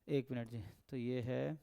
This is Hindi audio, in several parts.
एक मिनट जी, तो ये है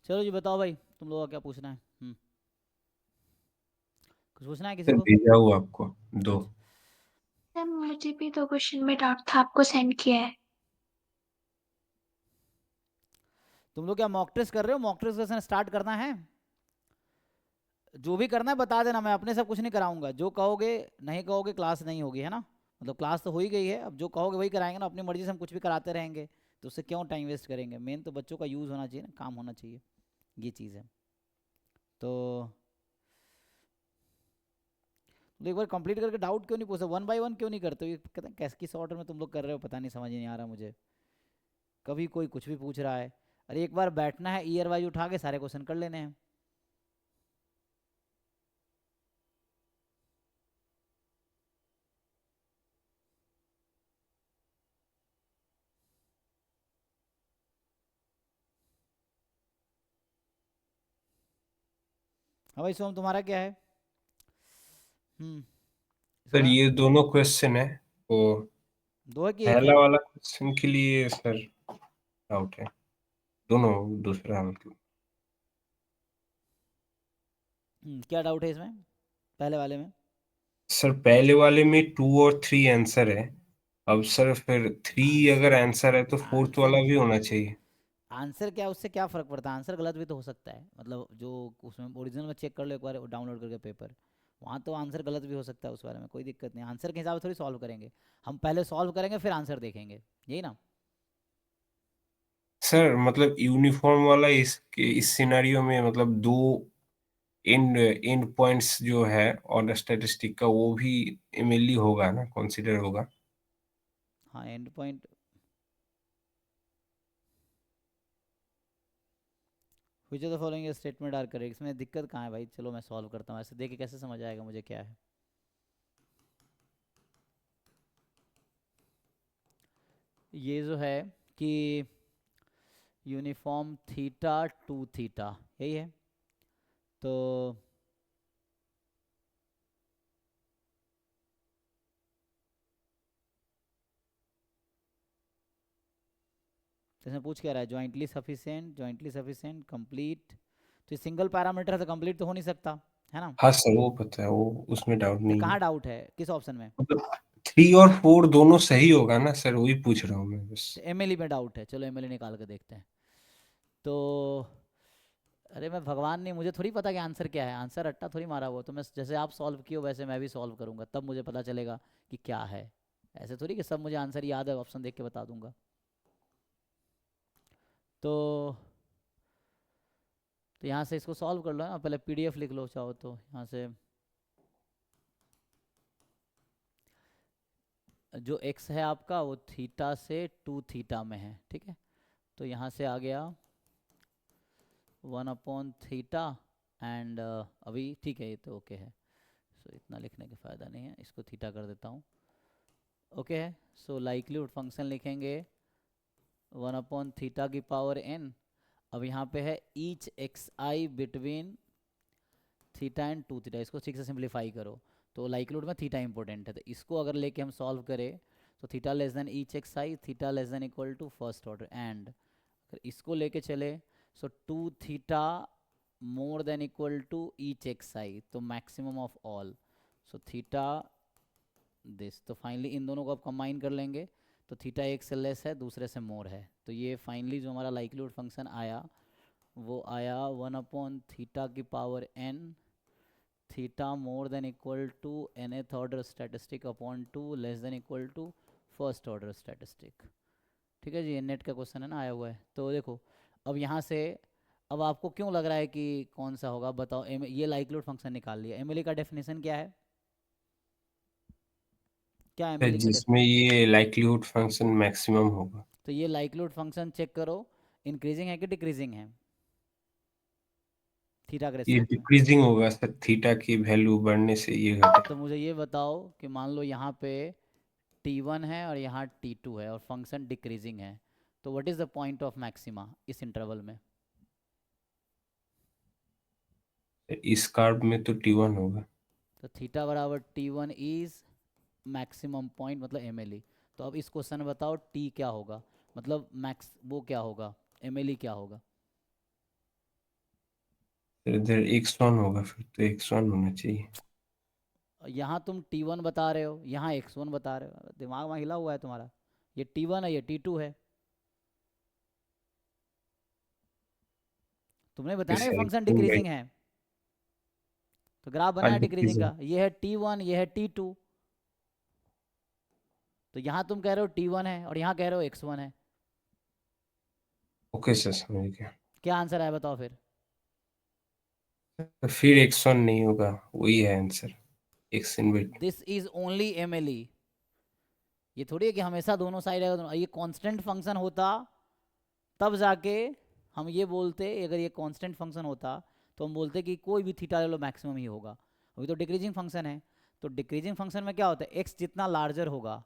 चलो जी बताओ भाई, तुम लोगों का क्या पूछना है? कुछ पूछना है किसी सर को? भेजा हूँ आपको दो। अच्छा, सर मुझे भी 2 क्वेश्चन में डाउट था, आपको सेंड किया है। तुम लोग क्या मॉक टेस्ट कर रहे हो? मॉक टेस्ट से स्टार्ट करना है? जो भी करना है बता देना, मैं अपने सब कुछ नहीं कराऊंगा। जो कहोगे, नहीं कहोगे क्लास नहीं होगी, है ना? मतलब क्लास तो हो ही गई है, अब जो कहोगे वही कराएंगे ना। अपनी मर्जी से हम कुछ भी कराते रहेंगे तो उससे क्यों टाइम वेस्ट करेंगे? मेन तो बच्चों का यूज़ होना चाहिए ना, काम होना चाहिए, ये चीज़ है। तो एक बार कंप्लीट करके डाउट क्यों नहीं पूछते? वन बाय वन क्यों नहीं करते हो? ये कहते हैं कैसे किस ऑर्डर में तुम लोग कर रहे हो, पता नहीं, समझ ही नहीं आ रहा मुझे। कभी कोई कुछ भी पूछ रहा है। अरे एक बार बैठना है, ईयर वाइज उठा के सारे क्वेश्चन कर लेने हैं। हाँ भाई सोम, तुम्हारा क्या है? सर इसका ये दोनों क्वेश्चन है, वो दो है कि एक पहला है? वाला क्वेश्चन के लिए सर डाउट है। दोनों दूसरा मतलब। क्या डाउट है इसमें, पहले वाले में? सर पहले वाले में 2 और 3 आंसर है। अब सर फिर 3 अगर आंसर, आंसर है तो फोर्थ आंसर वाला भी होना चाहिए। आंसर क्या, उससे क्या फ़र्क पड़ता है? आंसर गलत भी तो हो सकता है, मतलब जो उसमें ओरिजिनल में चेक कर लो एक बार डाउनलोड करके पेपर, वहाँ तो आंसर गलत भी हो सकता है। उस बारे में कोई दिक्कत नहीं, आंसर के हिसाब से थोड़ी सॉल्व करेंगे। हम पहले सॉल्व करेंगे फिर आंसर देखेंगे, यही ना? सर मतलब यूनिफॉर्म वाला इस सिनेरियो में मतलब दो एंड एंड पॉइंट्स जो है और स्टैटिस्टिक का वो भी एमएलई होगा ना, कंसीडर होगा। हाँ and point, which of the following statement are correct, इसमें दिक्कत कहाँ है भाई? चलो मैं सॉल्व करता हूँ, ऐसे देख के कैसे समझ आएगा मुझे क्या है। ये जो है कि यूनिफॉर्म थीटा टू थीटा, यही है। तो इसमें पूछ क्या रहा है? Jointly sufficient complete. तो ये सिंगल पैरामीटर है तो कंप्लीट तो हो नहीं सकता, है ना? हाँ सर वो पता है, वो उसमें डाउट फिर नहीं है। कहाँ डाउट है, किस ऑप्शन में? मतलब 3 और 4 दोनों सही होगा ना सर, वही पूछ रहा हूँ मैं बस। एमएलई में डाउट है, चलो एमएलई निकाल के देखते हैं। तो अरे मैं भगवान नहीं, मुझे थोड़ी पता कि आंसर क्या है। आंसर रट्टा थोड़ी मारा हुआ, तो मैं जैसे आप सॉल्व किए हो वैसे मैं भी सॉल्व करूंगा, तब मुझे पता चलेगा कि क्या है। ऐसे थोड़ी कि सब मुझे आंसर याद है, ऑप्शन देख के बता दूंगा। तो यहाँ से इसको सॉल्व कर लो ना, पहले पीडीएफ लिख लो चाहो तो यहाँ से। जो एक्स है आपका वो थीटा से टू थीटा में है, ठीक है? तो यहाँ से आ गया 1/थीटा एंड अभी ठीक है, ये तो ओके है। सो इतना लिखने का फ़ायदा नहीं है, इसको थीटा कर देता हूँ। ओके है। सो लाइक्लीहुड फंक्शन लिखेंगे 1/थीटा की पावर n। अब यहाँ पे है each x I between theta and two theta, इसको ठीक से सिंप्लीफाई करो। तो लाइक्लीहुड में थीटा इंपॉर्टेंट है, तो इसको अगर लेके हम सॉल्व करें तो theta less than each x i, theta less than equal to first order, and अगर इसको लेके चले so two theta more than equal to each x i, तो maximum of all, so theta this. तो फाइनली इन दोनों को आप कंबाइन कर लेंगे तो थीटा एक से लेस है, दूसरे से मोर है। तो ये फाइनली जो हमारा लाइक्लीहुड फंक्शन आया वो आया 1/थीटा की power n theta more than equal to nth order statistic upon 2 less than equal to first order statistic. ठीक है जी, ये नेट का क्वेश्चन है ना, आया हुआ है। तो देखो अब यहाँ से, अब आपको क्यों लग रहा है कि कौन सा होगा बताओ। ये लाइक्लीहुड फंक्शन निकाल लिया। एमएलई का डेफिनेशन क्या है, क्या एमएलई का जिसमें ये लाइक्लीहुड फंक्शन मैक्सिमम होगा। तो ये लाइक्लीहुड फंक्शन चेक करो, इंक्रीजिंग है कि डिक्रीजिंग है थीटा के ये रिस्पेक्ट में। डिक्रीजिंग होगा सर, थीटा की वैल्यू बढ़ने से ये घटे। तो मुझे ये बताओ कि मान लो यहाँ पे t1 है और यहाँ t2 है और फंक्शन डिक्रीजिंग है, तो what is the point of maxima इस इंटरवल में। इस कार्व में तो T1 होगा। तो थीटा बराबर t1 इज मैक्सिमम पॉइंट मतलब एमएलई। तो अब इस क्वेश्चन में बताओ t क्या होगा, मतलब मैक्स वो क्या होगा, एमएलई क्या होगा। तो इधर x1 होगा, फिर तो x1 होना चाहिए। यहाँ तुम t1 बता रहे हो, यहाँ x1 बता रहे हो, दिमाग वहाँ हिला हुआ है तुम्हारा। ये t1 है, ये t2 है। तुमने बताया ना ये सर फंक्शन क्यों भाई? डिक्रीजिंग है, तो ग्राफ बना है डिक्रीजिंग डिक्रीजिंग। का। ये है t1, ये है t2। तो यहाँ तुम कह रहे हो t1 है और यहाँ कह रहे हो x1 है। ओके सर, समझ गया। क्या आंसर है बताओ फिर। तो फिर x1 नहीं होगा, वही है answer, x in bit. This is only MLE. ये थोड़ी है कि हमेशा दोनों साइड है। ये कांस्टेंट फंक्शन होता तब जाके हम ये बोलते, अगर ये कांस्टेंट फंक्शन होता तो हम बोलते कि कोई भी थीटा ले लो मैक्सिमम ही होगा। अभी तो डिक्रीजिंग फंक्शन है, तो डिक्रीजिंग फंक्शन में क्या होता है, एक्स जितना लार्जर होगा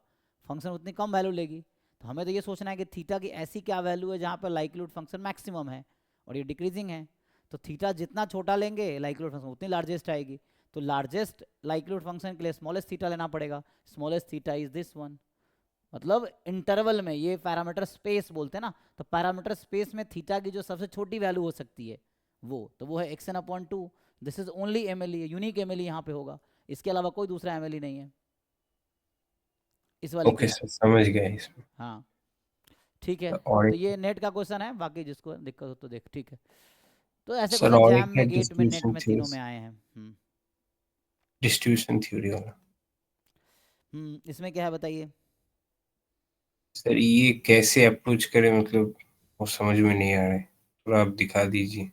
फंक्शन उतनी कम वैल्यू लेगी। तो हमें तो ये सोचना है कि थीटा की ऐसी क्या वैल्यू है जहाँ पर लाइक्लीहुड फंक्शन मैक्सिमम है और ये डिक्रीजिंग है। तो थीटा जितना छोटा लेंगे लाइक्लीहुड फंक्शन उतनी लार्जेस्ट आएगी। तो लार्जेस्ट लाइक्लीहुड फंक्शन के लिए स्मॉलेस्ट थीटा लेना पड़ेगा। Smallest theta is this one. मतलब इंटरवल में, ये पैरामीटर स्पेस बोलते हैं ना, तो पैरामीटर स्पेस में थीटा की जो सबसे छोटी वैल्यू हो सकती है वो है X N upon 2। This is only MLE, unique MLE यहाँ पे होगा, इसके अलावा कोई दूसरा एमएलई नहीं है इस वाले ओके केस सर, में। समझ गया इसमें। हाँ ठीक है। और तो एक, ये नेट का क्वेश्चन है, बाकी जिसको दिक्कत हो तो देख, ठीक है। तो ऐसे सर क्वेश्चन और जैम एक है में, गेट में, नेट डिस्ट्रीब्यूशन में, थ्योरी। तीनों में आए हैं। डिस्ट्रीब्यूशन थ्योरी वाला। इसमें क्या है बताइए। सर ये कैसे अप्रोच करें, मतलब वो समझ में नहीं आ रहा है, थोड़ा आप दिखा दीजिए।